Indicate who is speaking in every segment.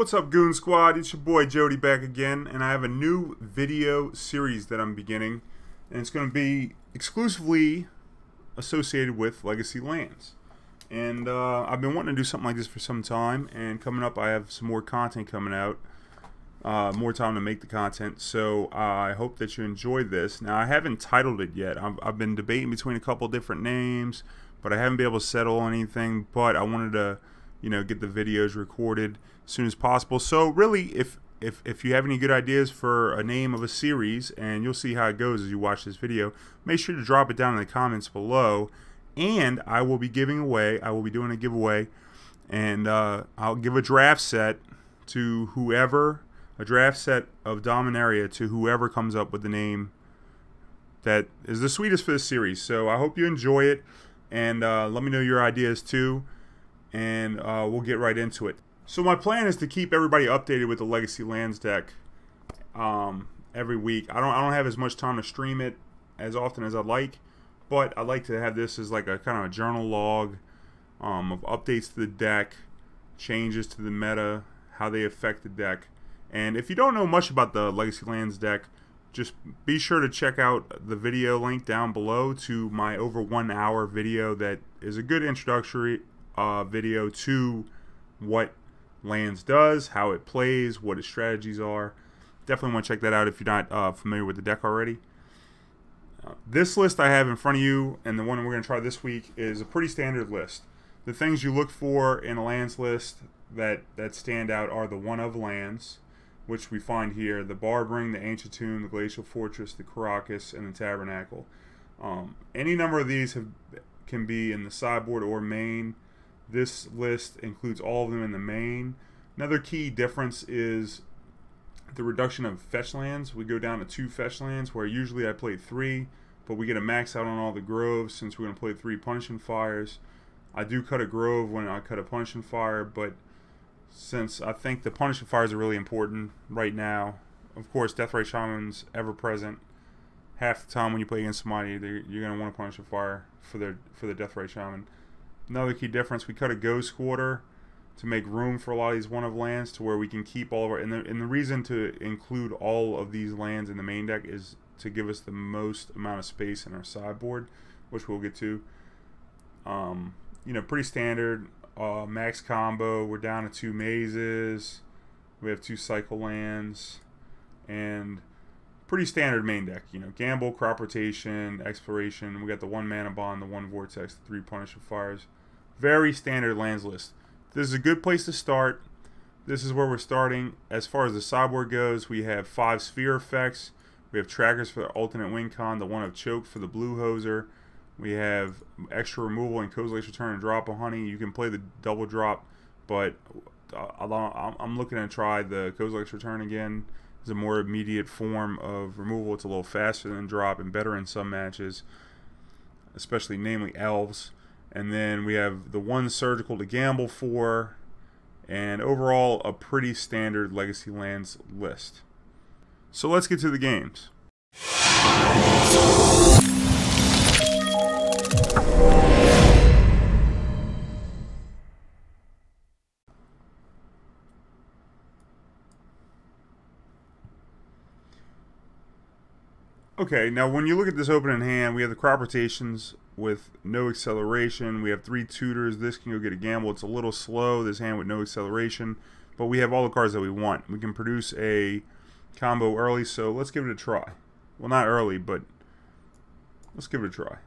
Speaker 1: What's up, Goon Squad? It's your boy Jody back again, and I have a new video series that I'm beginning, and it's going to be exclusively associated with Legacy Lands. And I've been wanting to do something like this for some time, and coming up I have some more content coming out, more time to make the content, so I hope that you enjoyed this. Now, I haven't titled it yet. I've been debating between a couple different names, but I haven't been able to settle on anything, but I wanted to, you know, get the videos recorded as soon as possible. So really, if you have any good ideas for a name of a series, and you'll see how it goes as you watch this video, make sure to drop it down in the comments below. And I will be doing a giveaway, and I'll give a draft set to whoever, a draft set of Dominaria to whoever comes up with the name that is the sweetest for this series. So I hope you enjoy it, and let me know your ideas too, and we'll get right into it. So my plan is to keep everybody updated with the Legacy Lands deck every week. I don't have as much time to stream it as often as I'd like, but I'd like to have this as like a kind of a journal log of updates to the deck, changes to the meta, how they affect the deck. And if you don't know much about the Legacy Lands deck, just be sure to check out the video link down below to my over 1 hour video that is a good introductory video to what Lands does, how it plays, what its strategies are. Definitely want to check that out if you're not familiar with the deck already. This list I have in front of you, and the one we're going to try this week, is a pretty standard list. The things you look for in a lands list that stand out are the one of lands, which we find here: the Barbarian Ring, the Ancient Tomb, the Glacial Fortress, the Karakas, and the Tabernacle. Any number of these can be in the sideboard or main. This list includes all of them in the main. Another key difference is the reduction of fetch lands. We go down to 2 fetch lands, where usually I play 3, but we get a max out on all the groves since we're going to play 3 punishing fires. I do cut a grove when I cut a punishing fire, but since I think the punishing fires are really important right now, of course, Deathrite Shaman's ever present. Half the time when you play against somebody, you're going to want to punish a fire for the Deathrite Shaman. Another key difference: we cut a ghost quarter to make room for a lot of these one of lands, to where we can keep all of our, and the reason to include all of these lands in the main deck is to give us the most amount of space in our sideboard, which we'll get to. You know, pretty standard max combo. We're down to 2 mazes, we have 2 cycle lands, and pretty standard main deck. You know, gamble, crop rotation, exploration. We got the 1 Manabond, the 1 Vortex, the 3 Punisher Fires. Very standard lands list. This is a good place to start. This is where we're starting. As far as the sideboard goes, we have 5 sphere effects. We have trackers for the alternate win con, the 1 of choke for the blue hoser. We have extra removal and Kozilek's return and drop of honey. You can play the double drop, but I'm looking to try the Kozilek's return again. It's a more immediate form of removal. It's a little faster than drop and better in some matches, especially namely elves. And then we have the 1 surgical to gamble for, and overall a pretty standard Legacy Lands list. So let's get to the games. Okay, now when you look at this opening hand, we have the crop rotations with no acceleration. We have 3 tutors. This can go get a gamble. It's a little slow, this hand with no acceleration, but we have all the cards that we want. We can produce a combo early, so let's give it a try. Well, not early, but let's give it a try.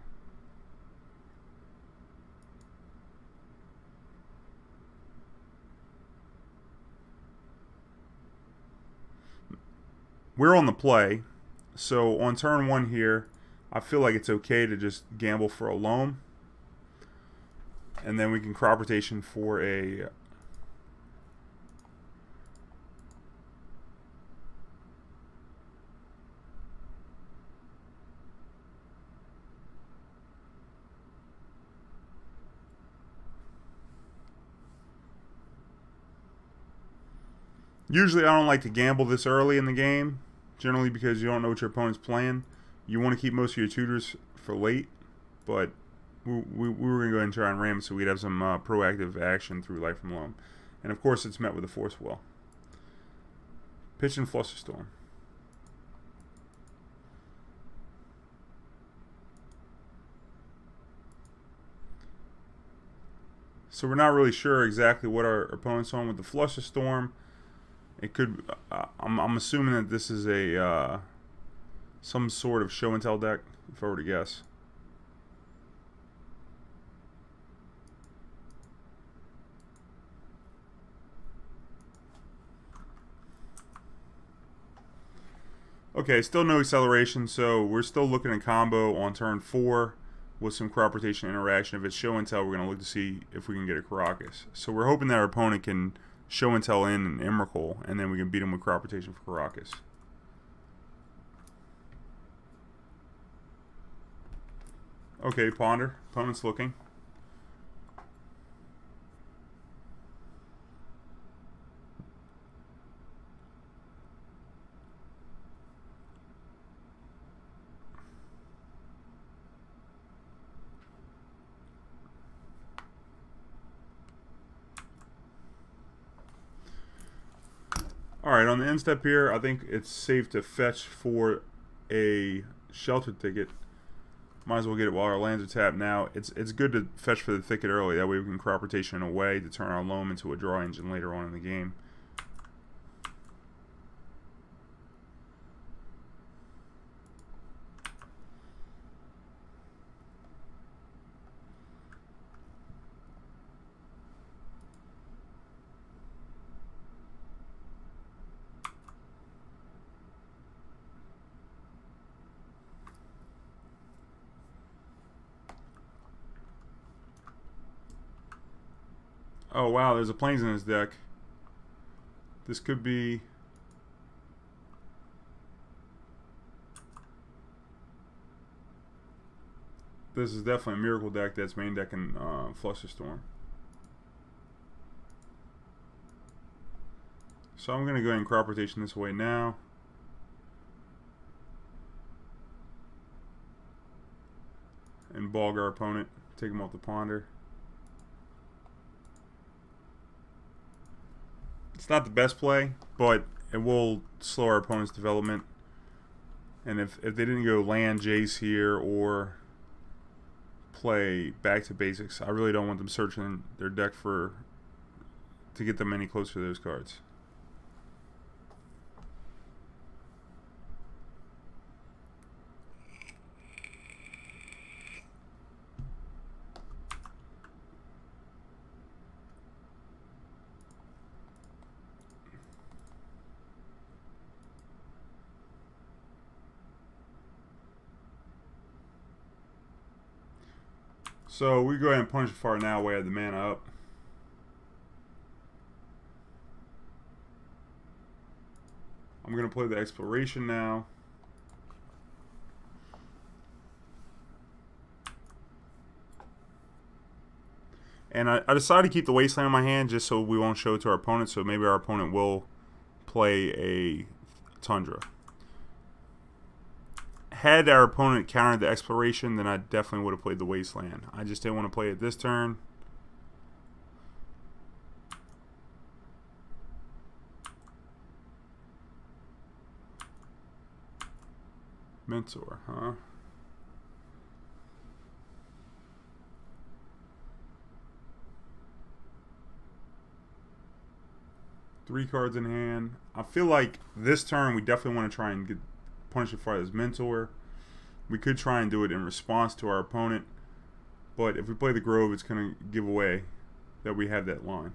Speaker 1: We're on the play. So on turn 1 here, I feel like it's okay to just gamble for a Loam, and then we can crop rotation for a usually I don't like to gamble this early in the game, generally because you don't know what your opponent's playing. You want to keep most of your tutors for late, but we were going to go ahead and try and ram so we'd have some proactive action through Life from Loam. And of course it's met with a Force Well. Pitch and Flusterstorm. So we're not really sure exactly what our opponent's on with the Flusterstorm. It could. I'm assuming that this is a some sort of show and tell deck, if I were to guess. Okay, still no acceleration, so we're still looking at combo on turn 4 with some crop rotation interaction. If it's show and tell, we're going to look to see if we can get a Karakas. So we're hoping that our opponent can show and tell in an Emrakul, and then we can beat him with crop rotation for Karakas. Okay, Ponder. Opponent's looking. Alright, on the end step here, I think it's safe to fetch for a Sheltered Thicket. Might as well get it while our lands are tapped now. It's good to fetch for the Thicket early. That way we can crop rotation away to turn our Loam into a draw engine later on in the game. Oh wow, there's a Plains in his deck. This could be... This is definitely a Miracle deck that's main deck in Flusterstorm. So I'm going to go ahead and crop rotation this way now. And bog our opponent. Take him off the Ponder. It's not the best play, but it will slow our opponent's development. And if they didn't go land Jace here or play back to basics, I really don't want them searching their deck to get them any closer to those cards. So we go ahead and punish far now. We have the mana up. I'm going to play the Exploration now. And I decided to keep the Wasteland in my hand just so we won't show it to our opponent. So maybe our opponent will play a Tundra. Had our opponent countered the Exploration, then I definitely would have played the Wasteland. I just didn't want to play it this turn. Mentor, huh? Three cards in hand. I feel like this turn we definitely want to try and get punish it for his Mentor. We could try and do it in response to our opponent, but if we play the Grove, it's going to give away that we have that line.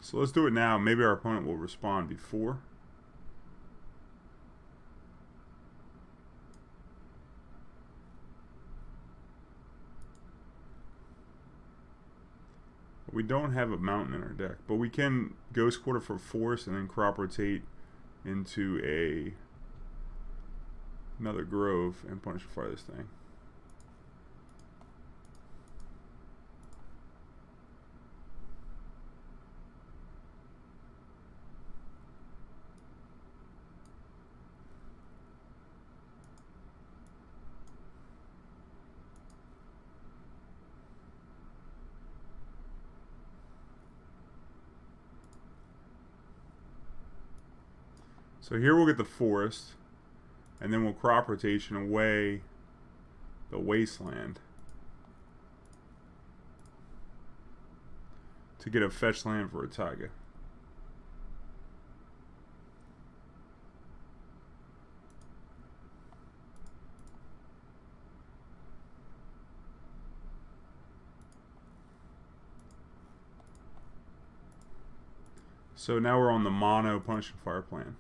Speaker 1: So let's do it now. Maybe our opponent will respond before. We don't have a mountain in our deck, but we can Ghost Quarter for force and then crop rotate into another Grove and punish fire this thing. So here we'll get the forest, and then we'll crop rotation away the wasteland to get a fetch land for a Taiga. So now we're on the mono punch and fire plan.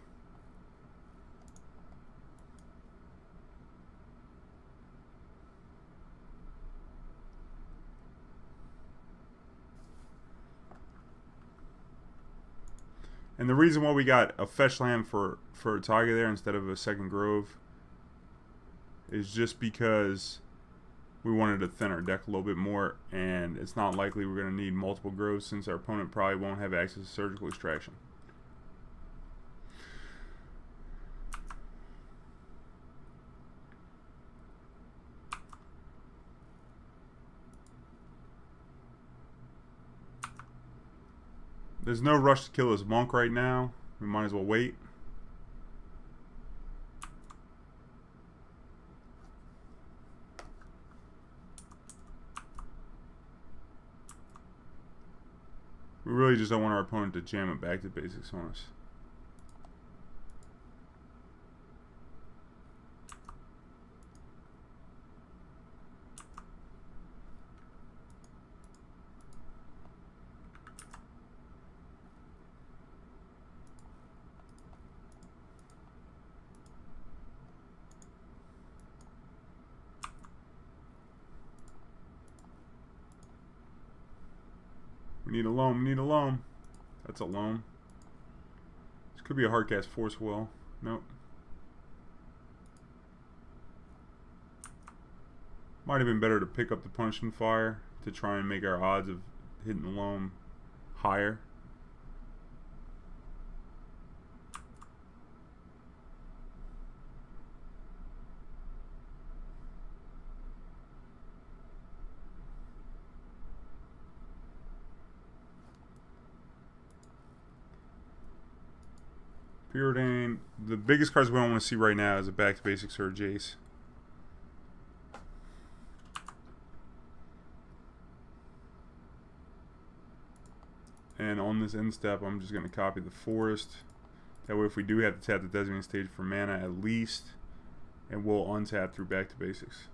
Speaker 1: And the reason why we got a fetch land for a Taiga there instead of a second grove is just because we wanted to thin our deck a little bit more, and it's not likely we're going to need multiple groves since our opponent probably won't have access to surgical extraction. There's no rush to kill this monk right now. We might as well wait. We really just don't want our opponent to jam it back to basics on us. We need a loam, we need a loam. That's a loam. This could be a hardcast force well. Nope. Might have been better to pick up the punch and fire to try and make our odds of hitting the loam higher. Preordain. The biggest cards we don't want to see right now is a back to basics or a Jace. And on this end step, I'm just going to copy the forest. That way, if we do have to tap the designated stage for mana, at least, and we'll untap through back to basics.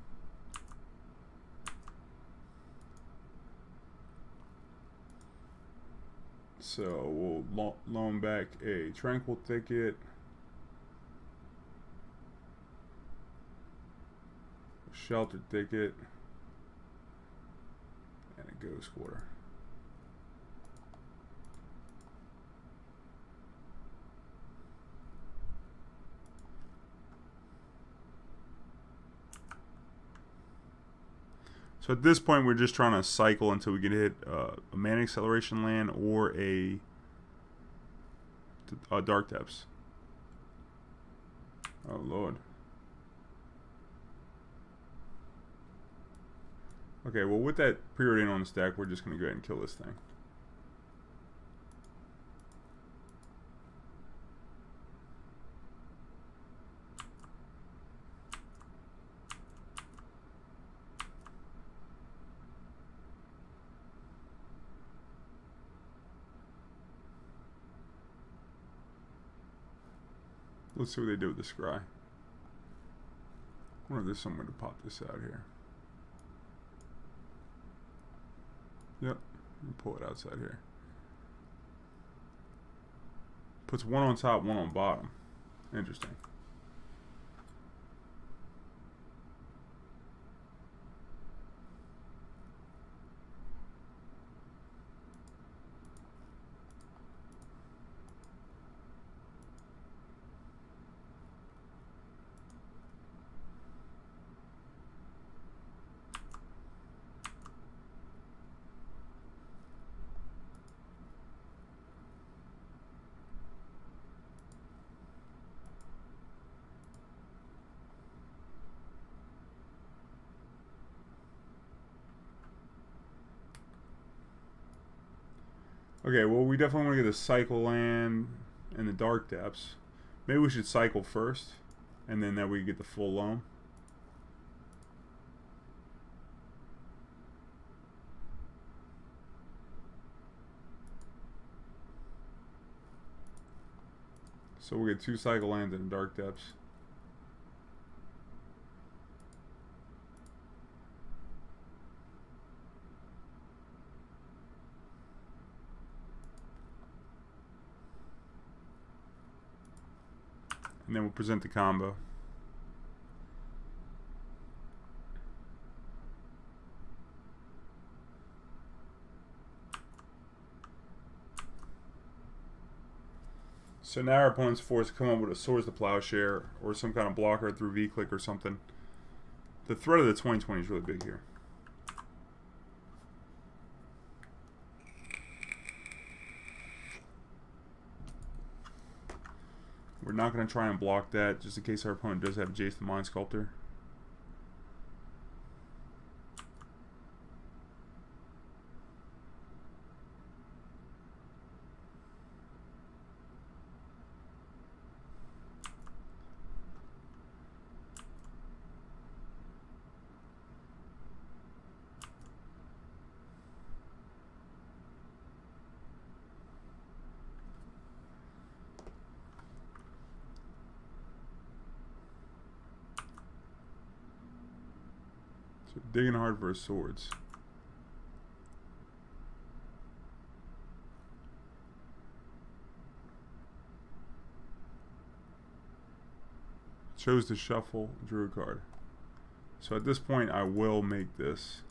Speaker 1: So we'll loan back a Tranquil Thicket, a Sheltered Thicket, and a Ghost Quarter. So at this point, we're just trying to cycle until we can hit a Mana Acceleration land or a Dark Depths. Oh, Lord. Okay, well, with that preordain on the stack, we're just going to go ahead and kill this thing. Let's see what they do with the scry. I wonder if there's some way to pop this out here. Yep, pull it outside here. Puts one on top, one on bottom. Interesting. Okay, well, we definitely want to get the Cycle land and the Dark Depths. Maybe we should cycle first, and then that we get the full loam. So we'll get 2 cycle lands in Dark Depths. And then we'll present the combo. So now our opponent's forced to come up with a Swords to Plowshare or some kind of blocker through V-Click or something. The threat of the 2020 is really big here. We're not going to try and block that, just in case our opponent does have Jace the Mind Sculptor. Digging hard for his swords. Chose to shuffle, drew a card. So at this point I will make this.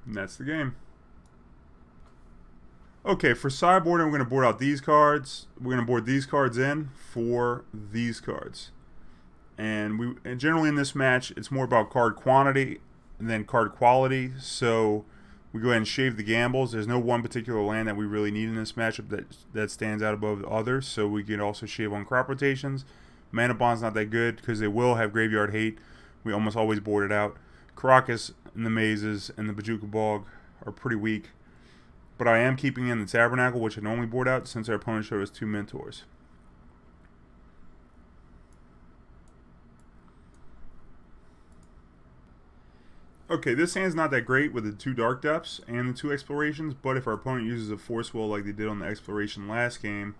Speaker 1: And that's the game. Okay, for sideboarding, we're going to board out these cards. We're going to board these cards in for these cards. And generally in this match, it's more about card quantity than card quality. So we go ahead and shave the gambles. There's no one particular land that we really need in this matchup that stands out above the others. So we can also shave on crop rotations. Manabond's not that good because they will have graveyard hate. We almost always board it out. Karakas and the mazes and the Bojuka Bog are pretty weak. But I am keeping in the Tabernacle, which I normally board out since our opponent showed us 2 Mentors. Okay, this hand's not that great with the 2 Dark Depths and the 2 Explorations, but if our opponent uses a Force Will like they did on the Exploration last game,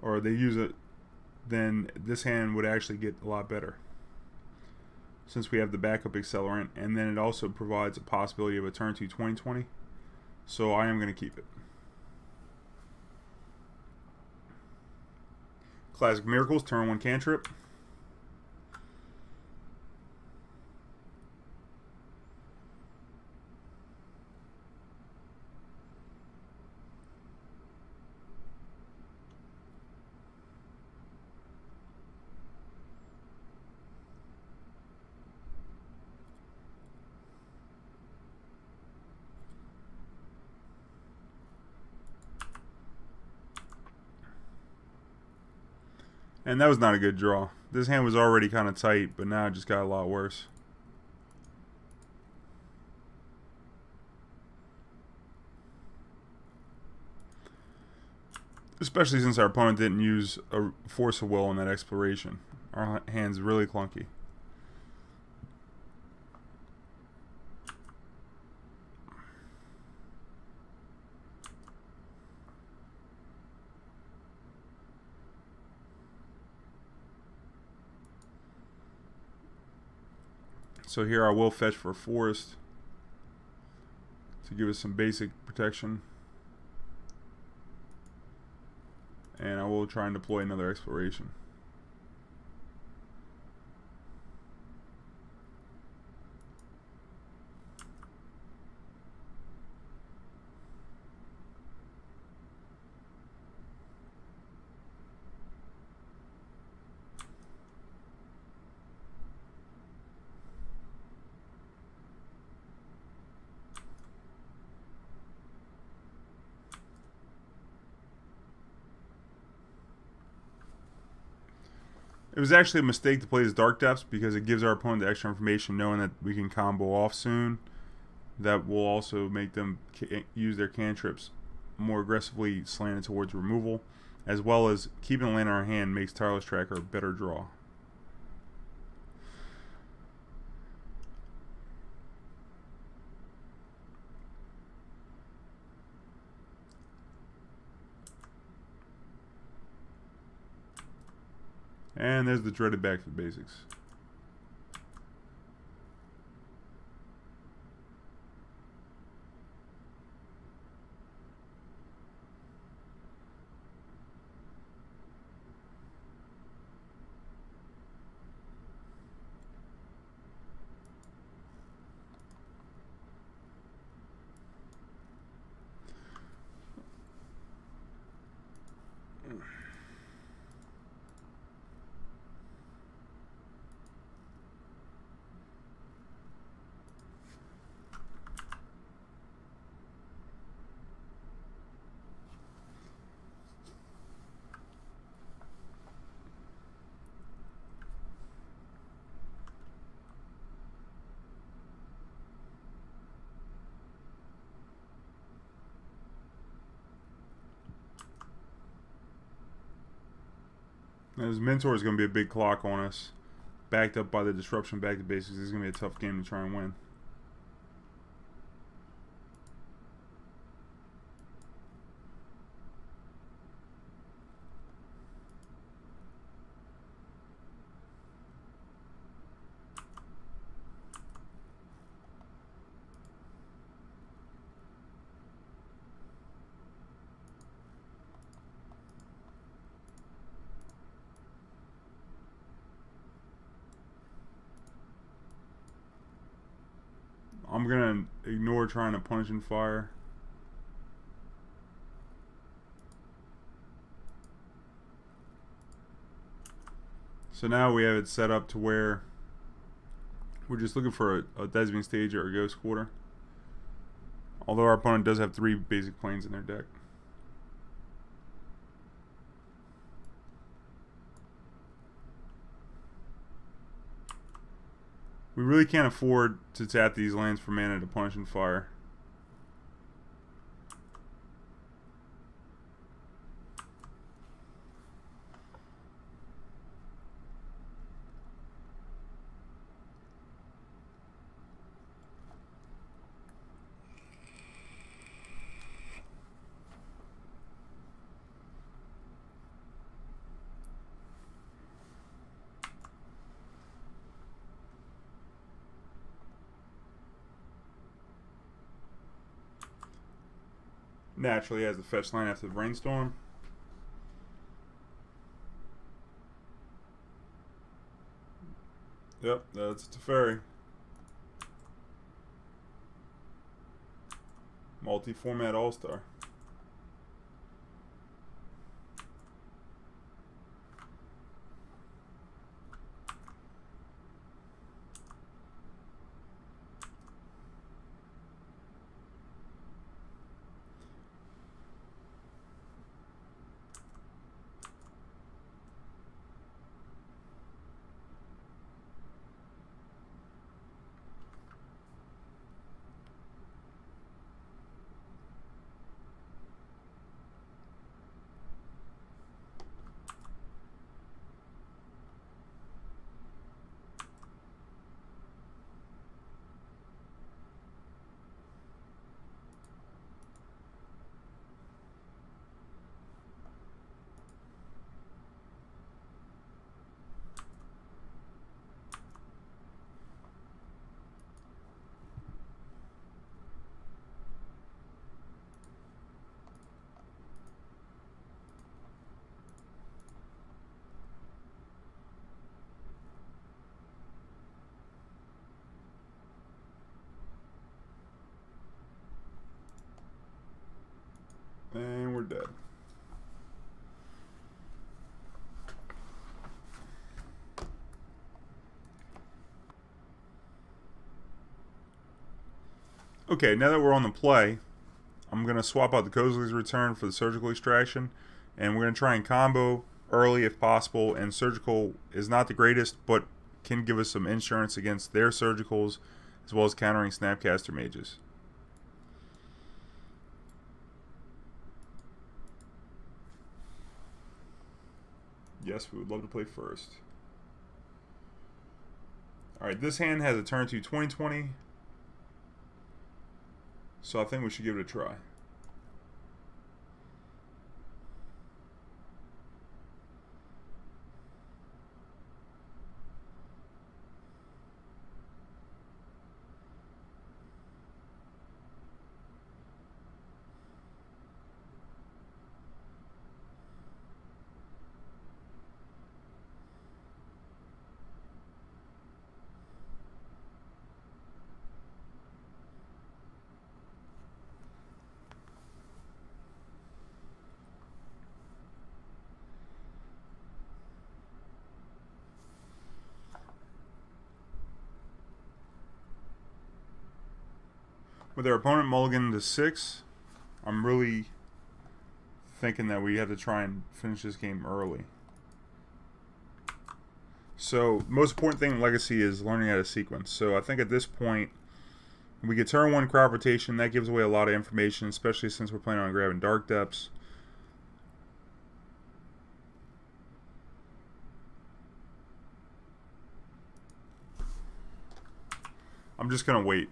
Speaker 1: or they use it, then this hand would actually get a lot better. Since we have the backup Accelerant, and then it also provides a possibility of a turn 2 2020. So I am going to keep it. Classic Miracles, turn 1 cantrip. And that was not a good draw. This hand was already kind of tight, but now it just got a lot worse. Especially since our opponent didn't use a Force of Will in that Exploration. Our hand's really clunky. So here I will fetch for a forest to give us some basic protection. And I will try and deploy another Exploration. It was actually a mistake to play as Dark Depths because it gives our opponent the extra information knowing that we can combo off soon. that will also make them use their cantrips more aggressively slanted towards removal, as well as keeping a land in our hand makes Tireless Tracker a better draw. And there's the dreaded back to the basics. His mentor is going to be a big clock on us. Backed up by the disruption back to basics. This is going to be a tough game to try and win. I'm going to ignore trying to punish and fire. So now we have it set up to where we're just looking for a Thespian stage or a Ghost Quarter. Although our opponent does have 3 basic planes in their deck. We really can't afford to tap these lands for mana to punish and fire. Naturally has the fetch line after the brainstorm. Yep, that's Teferi. Multi-format all-star. And we're dead. Okay, now that we're on the play, I'm going to swap out the Kozilek's Return for the Surgical Extraction, and we're going to try and combo early if possible, and Surgical is not the greatest, but can give us some insurance against their Surgicals, as well as countering Snapcaster mages. Yes, we would love to play first. Alright, this hand has a turn to 2020. So I think we should give it a try. With our opponent mulligan to 6, I'm really thinking that we have to try and finish this game early. So, the most important thing in Legacy is learning how to sequence. So, I think at this point, we get turn 1 crop rotation. That gives away a lot of information, especially since we're planning on grabbing Dark Depths. I'm just going to wait.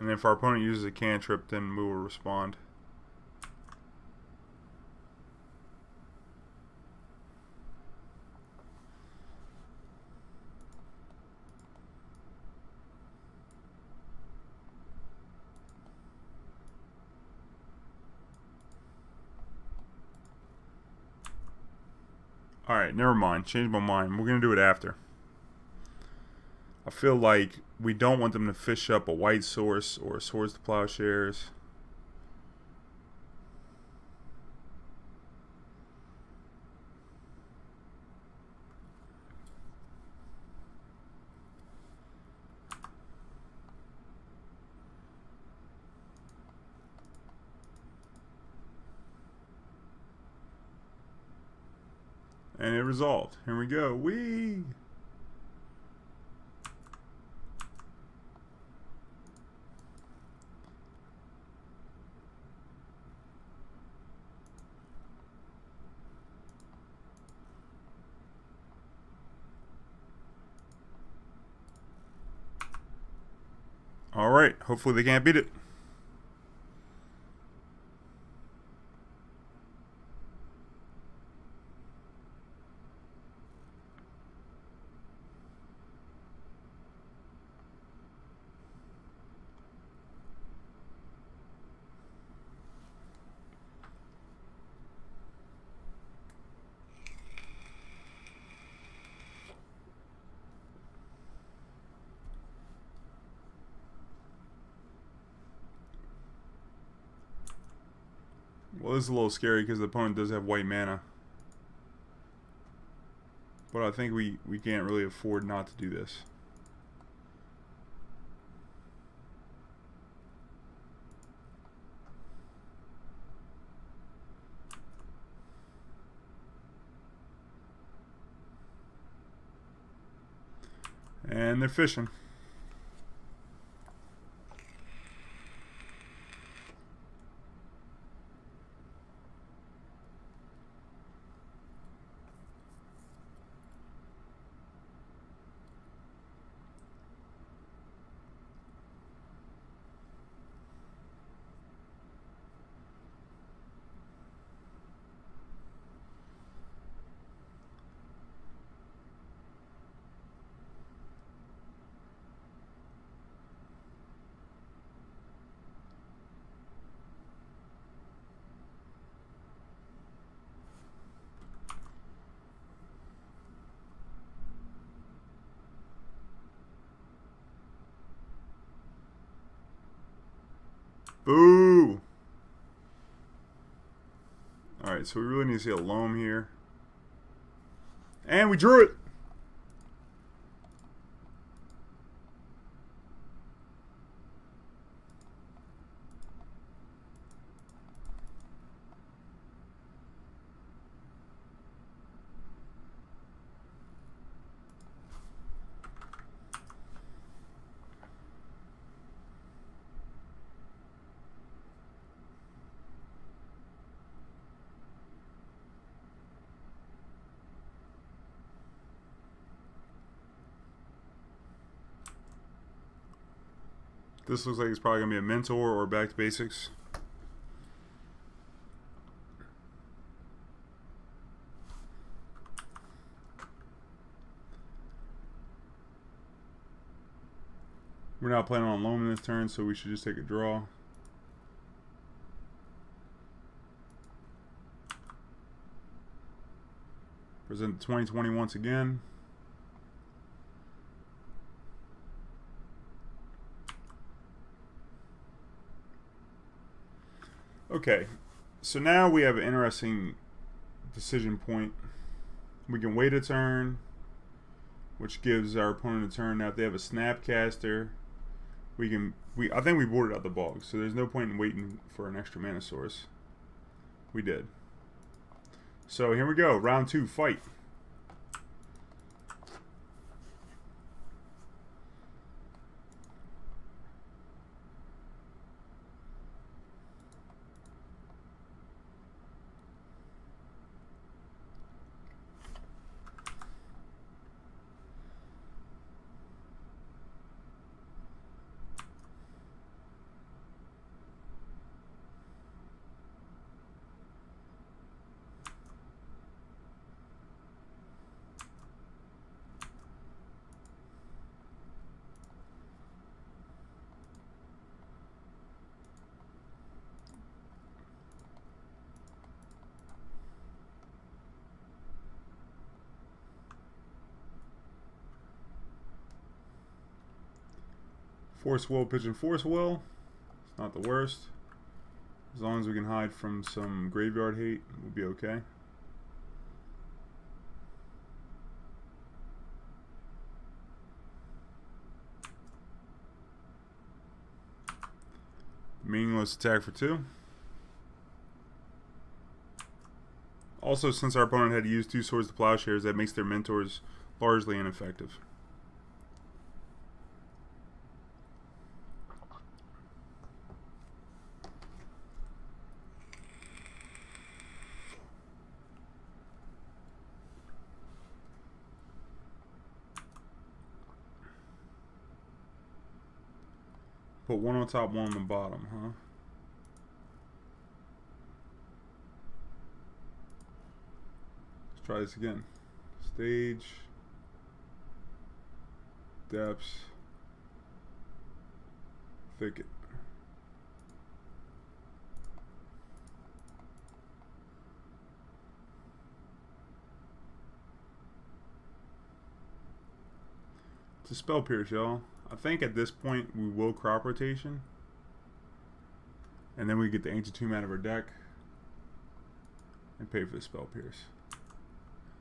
Speaker 1: And if our opponent uses a cantrip, then we will respond. Alright, never mind. Change my mind. We're going to do it after. I feel like we don't want them to fish up a white source or Swords to Plowshares. And it resolved. Here we go. Whee! Alright, hopefully they can't beat it. Well, this is a little scary because the opponent does have white mana. But I think we can't really afford not to do this. And they're fishing. Boo! Alright, so we really need to see a Loam here. And we drew it! This looks like it's probably going to be a mentor or back to basics. We're not planning on Loam this turn, so we should just take a draw. Present 2020 once again. Okay, so now we have an interesting decision point. We can wait a turn, which gives our opponent a turn. Now if they have a Snapcaster, I think we boarded out the bog, so there's no point in waiting for an extra mana source. We did. So here we go, round 2, fight. Force Will, Pigeon Force Will. It's not the worst. As long as we can hide from some graveyard hate, we'll be okay. Meaningless attack for 2. Also, since our opponent had to use 2 Swords to Plowshares, that makes their mentors largely ineffective. Put 1 on top, 1 on the bottom, huh? Let's try this again. Stage. Depths. Thicket. It's a spell pierce, y'all. I think at this point we will crop rotation. And then we get the Ancient Tomb out of our deck. And pay for the spell pierce.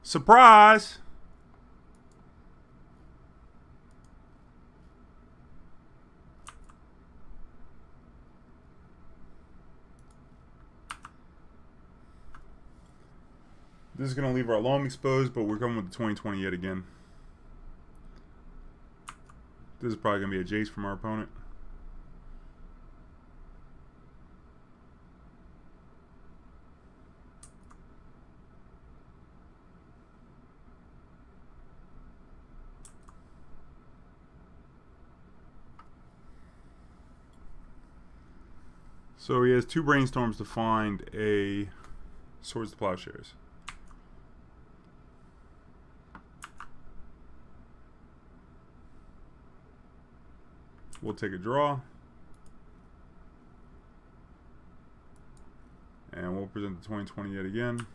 Speaker 1: Surprise! This is going to leave our Loam exposed, but we're coming with the 2020 yet again. This is probably going to be a Jace from our opponent. So he has 2 Brainstorms to find a Swords to Plowshares. We'll take a draw. And we'll present the 2020 yet again.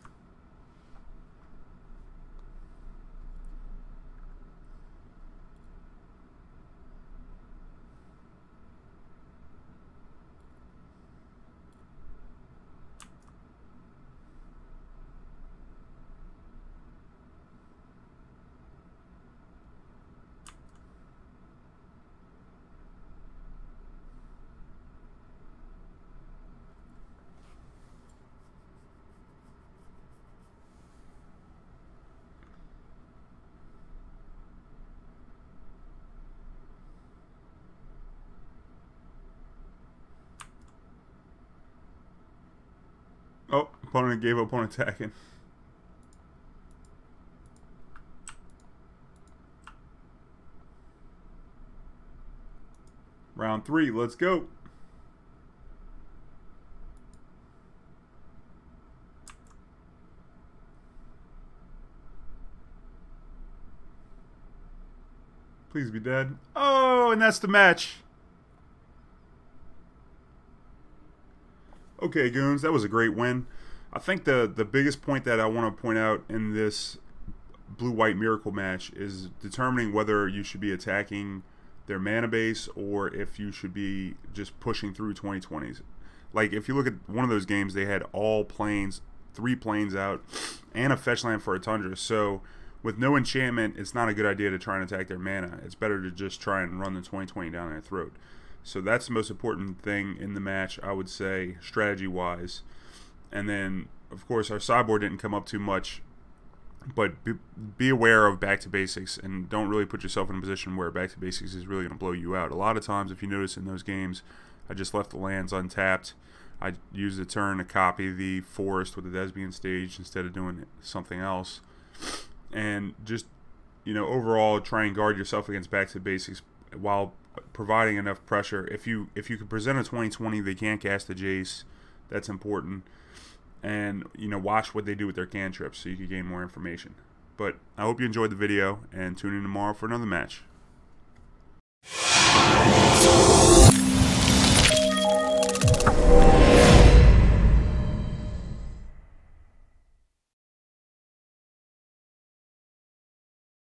Speaker 1: Oh, opponent gave up on attacking. Round 3, let's go. Please be dead. Oh, and that's the match. Okay, goons, that was a great win. I think the biggest point that I want to point out in this blue-white miracle match is determining whether you should be attacking their mana base or if you should be just pushing through 2020s. Like, if you look at one of those games, they had all planes, 3 planes out, and a fetch land for a Tundra. So, with no enchantment, it's not a good idea to try and attack their mana. It's better to just try and run the 2020 down their throat. So that's the most important thing in the match, I would say, strategy-wise. And then, of course, our sideboard didn't come up too much, but be aware of back to basics and don't really put yourself in a position where back to basics is really going to blow you out. A lot of times, if you notice in those games, I just left the lands untapped. I used the turn to copy the forest with the Thespian stage instead of doing something else. And just, you know, overall try and guard yourself against back to basics while providing enough pressure. If you can present a 2020, they can't cast a Jace. That's important. And, you know, watch what they do with their cantrips so you can gain more information. But I hope you enjoyed the video, and tune in tomorrow for another match.